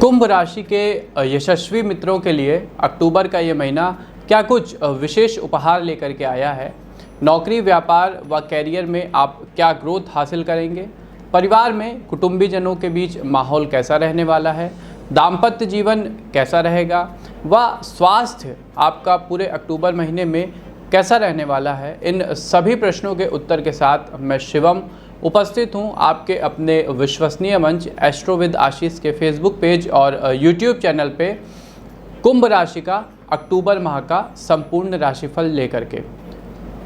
कुंभ राशि के यशस्वी मित्रों के लिए अक्टूबर का ये महीना क्या कुछ विशेष उपहार लेकर के आया है। नौकरी, व्यापार व कैरियर में आप क्या ग्रोथ हासिल करेंगे। परिवार में कुटुंबीजनों के बीच माहौल कैसा रहने वाला है। दाम्पत्य जीवन कैसा रहेगा व स्वास्थ्य आपका पूरे अक्टूबर महीने में कैसा रहने वाला है। इन सभी प्रश्नों के उत्तर के साथ मैं शिवम उपस्थित हूं आपके अपने विश्वसनीय मंच एस्ट्रो विद आशीष के फेसबुक पेज और यूट्यूब चैनल पे कुंभ राशि का अक्टूबर माह का संपूर्ण राशिफल लेकर के।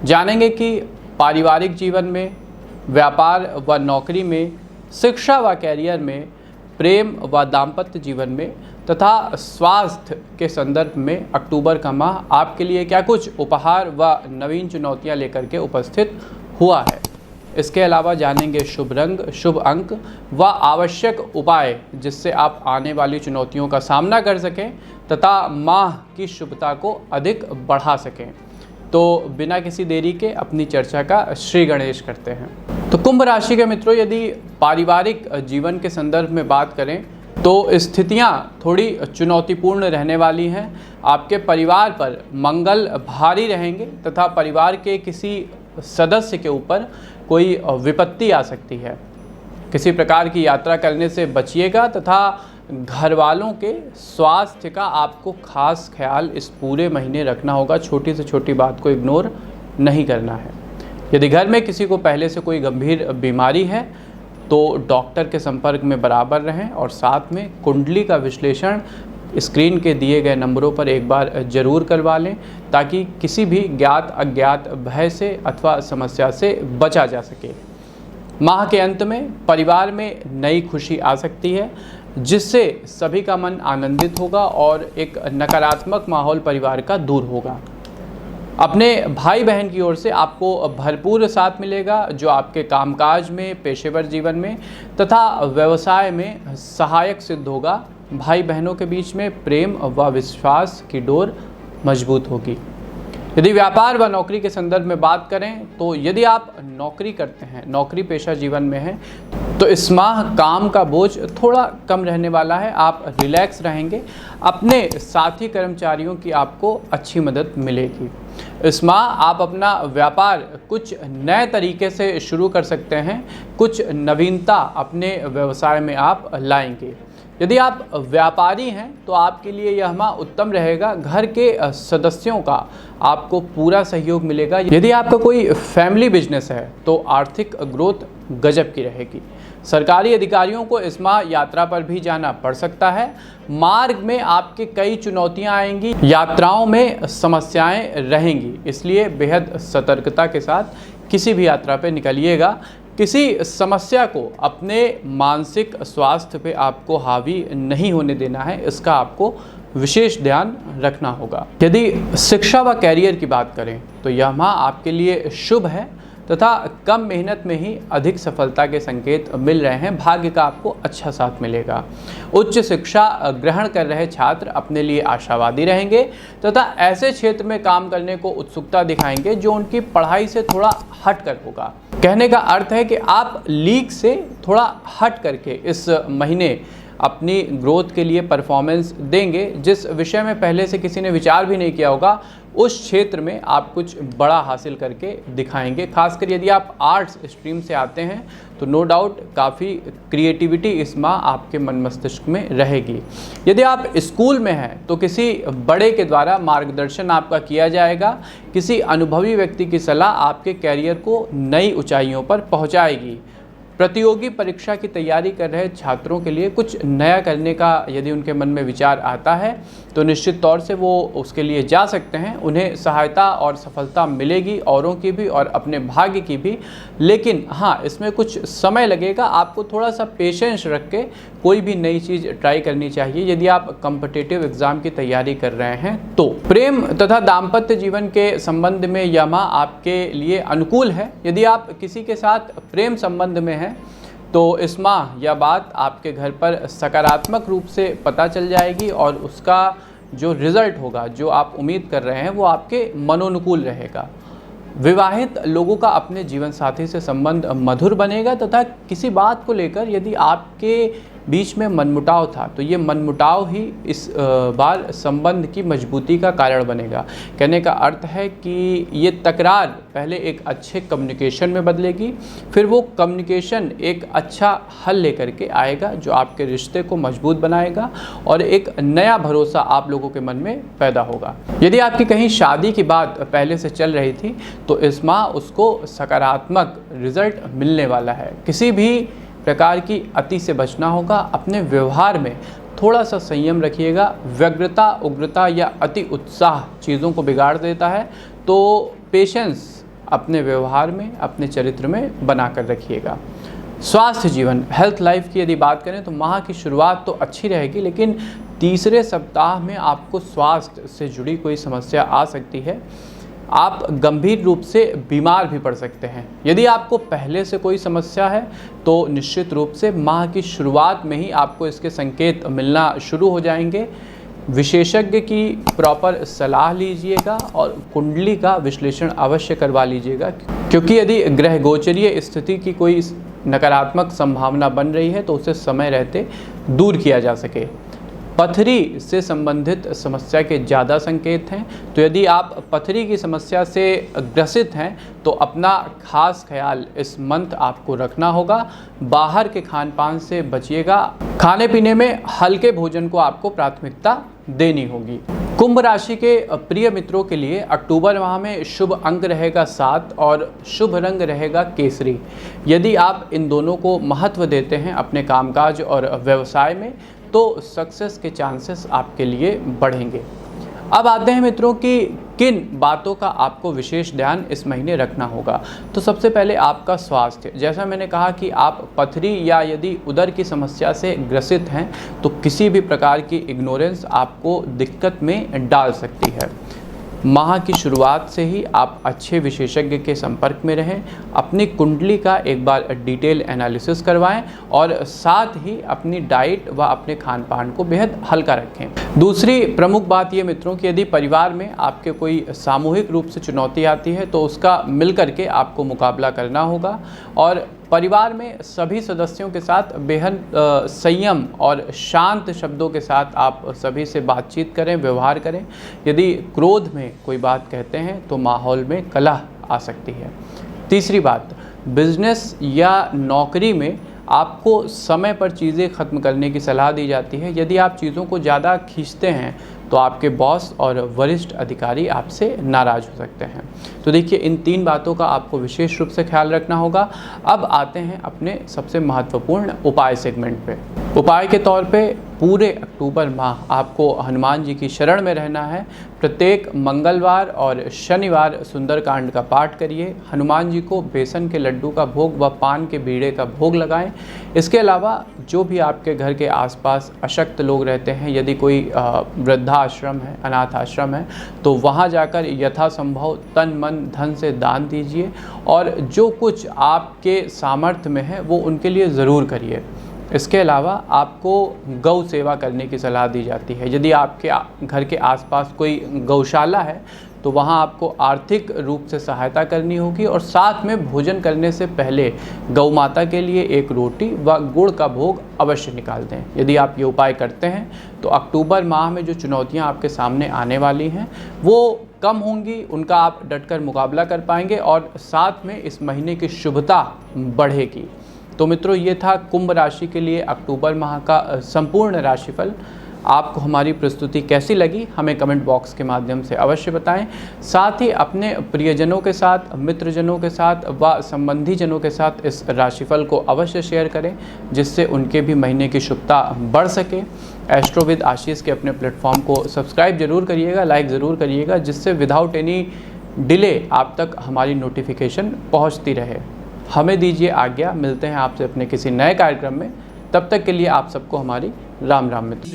जानेंगे कि पारिवारिक जीवन में, व्यापार व नौकरी में, शिक्षा व कैरियर में, प्रेम व दाम्पत्य जीवन में तथा स्वास्थ्य के संदर्भ में अक्टूबर का माह आपके लिए क्या कुछ उपहार व नवीन चुनौतियां लेकर के उपस्थित हुआ है। इसके अलावा जानेंगे शुभ रंग, शुभ अंक व आवश्यक उपाय जिससे आप आने वाली चुनौतियों का सामना कर सकें तथा माह की शुभता को अधिक बढ़ा सकें। तो बिना किसी देरी के अपनी चर्चा का श्री गणेश करते हैं। तो कुंभ राशि के मित्रों, यदि पारिवारिक जीवन के संदर्भ में बात करें तो स्थितियां थोड़ी चुनौतीपूर्ण रहने वाली हैं। आपके परिवार पर मंगल भारी रहेंगे तथा परिवार के किसी सदस्य के ऊपर कोई विपत्ति आ सकती है। किसी प्रकार की यात्रा करने से बचिएगा तथा घर वालों के स्वास्थ्य का आपको खास ख्याल इस पूरे महीने रखना होगा। छोटी से छोटी बात को इग्नोर नहीं करना है। यदि घर में किसी को पहले से कोई गंभीर बीमारी है तो डॉक्टर के संपर्क में बराबर रहें और साथ में कुंडली का विश्लेषण स्क्रीन के दिए गए नंबरों पर एक बार जरूर करवा लें ताकि किसी भी ज्ञात अज्ञात भय से अथवा समस्या से बचा जा सके। माह के अंत में परिवार में नई खुशी आ सकती है जिससे सभी का मन आनंदित होगा और एक नकारात्मक माहौल परिवार का दूर होगा। अपने भाई बहन की ओर से आपको भरपूर साथ मिलेगा जो आपके कामकाज में, पेशेवर जीवन में तथा व्यवसाय में सहायक सिद्ध होगा। भाई बहनों के बीच में प्रेम व विश्वास की डोर मजबूत होगी। यदि व्यापार व नौकरी के संदर्भ में बात करें तो यदि आप नौकरी करते हैं, नौकरी पेशा जीवन में हैं, तो इस माह काम का बोझ थोड़ा कम रहने वाला है। आप रिलैक्स रहेंगे। अपने साथी कर्मचारियों की आपको अच्छी मदद मिलेगी। इस माह आप अपना व्यापार कुछ नए तरीके से शुरू कर सकते हैं। कुछ नवीनता अपने व्यवसाय में आप लाएंगे। यदि आप व्यापारी हैं तो आपके लिए यह माह उत्तम रहेगा। घर के सदस्यों का आपको पूरा सहयोग मिलेगा। यदि आपका कोई फैमिली बिजनेस है तो आर्थिक ग्रोथ गजब की रहेगी। सरकारी अधिकारियों को इस माह यात्रा पर भी जाना पड़ सकता है। मार्ग में आपके कई चुनौतियां आएंगी, यात्राओं में समस्याएं रहेंगी, इसलिए बेहद सतर्कता के साथ किसी भी यात्रा पर निकलिएगा। किसी समस्या को अपने मानसिक स्वास्थ्य पे आपको हावी नहीं होने देना है, इसका आपको विशेष ध्यान रखना होगा। यदि शिक्षा व कैरियर की बात करें तो यह माह आपके लिए शुभ है तथा कम मेहनत में ही अधिक सफलता के संकेत मिल रहे हैं। भाग्य का आपको अच्छा साथ मिलेगा। उच्च शिक्षा ग्रहण कर रहे छात्र अपने लिए आशावादी रहेंगे तथा ऐसे क्षेत्र में काम करने को उत्सुकता दिखाएंगे जो उनकी पढ़ाई से थोड़ा हट कर होगा। कहने का अर्थ है कि आप लीक से थोड़ा हट करके इस महीने अपनी ग्रोथ के लिए परफॉर्मेंस देंगे। जिस विषय में पहले से किसी ने विचार भी नहीं किया होगा उस क्षेत्र में आप कुछ बड़ा हासिल करके दिखाएंगे। खासकर यदि आप आर्ट्स स्ट्रीम से आते हैं तो नो डाउट काफ़ी क्रिएटिविटी इस माह आपके मन मस्तिष्क में रहेगी। यदि आप स्कूल में हैं तो किसी बड़े के द्वारा मार्गदर्शन आपका किया जाएगा। किसी अनुभवी व्यक्ति की सलाह आपके कैरियर को नई ऊंचाइयों पर पहुंचाएगी। प्रतियोगी परीक्षा की तैयारी कर रहे छात्रों के लिए कुछ नया करने का यदि उनके मन में विचार आता है तो निश्चित तौर से वो उसके लिए जा सकते हैं। उन्हें सहायता और सफलता मिलेगी, औरों की भी और अपने भाग्य की भी। लेकिन हाँ, इसमें कुछ समय लगेगा। आपको थोड़ा सा पेशेंस रख के कोई भी नई चीज़ ट्राई करनी चाहिए यदि आप कॉम्पिटिटिव एग्ज़ाम की तैयारी कर रहे हैं तो। प्रेम तथा दाम्पत्य जीवन के संबंध में यह माह आपके लिए अनुकूल है। यदि आप किसी के साथ प्रेम संबंध में हैं तो इस माह यह बात आपके घर पर सकारात्मक रूप से पता चल जाएगी और उसका जो रिज़ल्ट होगा, जो आप उम्मीद कर रहे हैं, वो आपके मनोनुकूल रहेगा। विवाहित लोगों का अपने जीवन साथी से संबंध मधुर बनेगा तथा किसी बात को लेकर यदि आपके बीच में मनमुटाव था, तो ये मनमुटाव ही इस बार संबंध की मजबूती का कारण बनेगा। कहने का अर्थ है कि ये तकरार पहले एक अच्छे कम्युनिकेशन में बदलेगी, फिर वो कम्युनिकेशन एक अच्छा हल लेकर के आएगा जो आपके रिश्ते को मजबूत बनाएगा और एक नया भरोसा आप लोगों के मन में पैदा होगा। यदि आपकी कहीं शादी की बात पहले से चल रही थी तो इस माह उसको सकारात्मक रिजल्ट मिलने वाला है। किसी भी प्रकार की अति से बचना होगा। अपने व्यवहार में थोड़ा सा संयम रखिएगा। व्यग्रता, उग्रता या अति उत्साह चीज़ों को बिगाड़ देता है, तो पेशेंस अपने व्यवहार में, अपने चरित्र में बना कर रखिएगा। स्वास्थ्य जीवन, हेल्थ लाइफ की यदि बात करें तो माह की शुरुआत तो अच्छी रहेगी, लेकिन तीसरे सप्ताह में आपको स्वास्थ्य से जुड़ी कोई समस्या आ सकती है। आप गंभीर रूप से बीमार भी पड़ सकते हैं। यदि आपको पहले से कोई समस्या है तो निश्चित रूप से माह की शुरुआत में ही आपको इसके संकेत मिलना शुरू हो जाएंगे। विशेषज्ञ की प्रॉपर सलाह लीजिएगा और कुंडली का विश्लेषण अवश्य करवा लीजिएगा, क्योंकि यदि ग्रह गोचरीय स्थिति की कोई नकारात्मक संभावना बन रही है तो उसे समय रहते दूर किया जा सके। पथरी से संबंधित समस्या के ज़्यादा संकेत हैं, तो यदि आप पथरी की समस्या से ग्रसित हैं तो अपना खास ख्याल इस मंथ आपको रखना होगा। बाहर के खान पान से बचिएगा। खाने पीने में हल्के भोजन को आपको प्राथमिकता देनी होगी। कुंभ राशि के प्रिय मित्रों के लिए अक्टूबर माह में शुभ अंक रहेगा 7 और शुभ रंग रहेगा केसरी। यदि आप इन दोनों को महत्व देते हैं अपने कामकाज और व्यवसाय में तो सक्सेस के चांसेस आपके लिए बढ़ेंगे। अब आते हैं मित्रों कि किन बातों का आपको विशेष ध्यान इस महीने रखना होगा। तो सबसे पहले आपका स्वास्थ्य। जैसा मैंने कहा कि आप पथरी या यदि उदर की समस्या से ग्रसित हैं तो किसी भी प्रकार की इग्नोरेंस आपको दिक्कत में डाल सकती है। माह की शुरुआत से ही आप अच्छे विशेषज्ञ के संपर्क में रहें। अपनी कुंडली का एक बार डिटेल एनालिसिस करवाएं और साथ ही अपनी डाइट व अपने खान पान को बेहद हल्का रखें। दूसरी प्रमुख बात ये मित्रों कि यदि परिवार में आपके कोई सामूहिक रूप से चुनौती आती है तो उसका मिल करके आपको मुकाबला करना होगा और परिवार में सभी सदस्यों के साथ बेहद संयम और शांत शब्दों के साथ आप सभी से बातचीत करें, व्यवहार करें। यदि क्रोध में कोई बात कहते हैं तो माहौल में कलह आ सकती है। तीसरी बात, बिजनेस या नौकरी में आपको समय पर चीज़ें ख़त्म करने की सलाह दी जाती है। यदि आप चीज़ों को ज़्यादा खींचते हैं तो आपके बॉस और वरिष्ठ अधिकारी आपसे नाराज़ हो सकते हैं। तो देखिए, इन 3 बातों का आपको विशेष रूप से ख्याल रखना होगा। अब आते हैं अपने सबसे महत्वपूर्ण उपाय सेगमेंट पे। उपाय के तौर पे पूरे अक्टूबर माह आपको हनुमान जी की शरण में रहना है। प्रत्येक मंगलवार और शनिवार सुंदरकांड का पाठ करिए। हनुमान जी को बेसन के लड्डू का भोग व पान के बीड़े का भोग लगाएं। इसके अलावा जो भी आपके घर के आसपास अशक्त लोग रहते हैं, यदि कोई वृद्धाश्रम है, अनाथ आश्रम है, तो वहाँ जाकर यथासंभव तन मन धन से दान दीजिए और जो कुछ आपके सामर्थ्य में है वो उनके लिए ज़रूर करिए। इसके अलावा आपको गौ सेवा करने की सलाह दी जाती है। यदि आपके घर के आसपास कोई गौशाला है तो वहाँ आपको आर्थिक रूप से सहायता करनी होगी और साथ में भोजन करने से पहले गौ माता के लिए एक रोटी व गुड़ का भोग अवश्य निकाल दें। यदि आप ये उपाय करते हैं तो अक्टूबर माह में जो चुनौतियाँ आपके सामने आने वाली हैं वो कम होंगी, उनका आप डटकर मुकाबला कर पाएंगे और साथ में इस महीने की शुभता बढ़ेगी। तो मित्रों, ये था कुंभ राशि के लिए अक्टूबर माह का संपूर्ण राशिफल। आपको हमारी प्रस्तुति कैसी लगी हमें कमेंट बॉक्स के माध्यम से अवश्य बताएं। साथ ही अपने प्रियजनों के साथ, मित्रजनों के साथ व संबंधी जनों के साथ इस राशिफल को अवश्य शेयर करें, जिससे उनके भी महीने की शुभता बढ़ सके। एस्ट्रो विद आशीष के अपने प्लेटफॉर्म को सब्सक्राइब जरूर करिएगा, लाइक ज़रूर करिएगा, जिससे विदाउट एनी डिले आप तक हमारी नोटिफिकेशन पहुँचती रहे। हमें दीजिए आज्ञा, मिलते हैं आपसे अपने किसी नए कार्यक्रम में। तब तक के लिए आप सबको हमारी राम राम मित्र।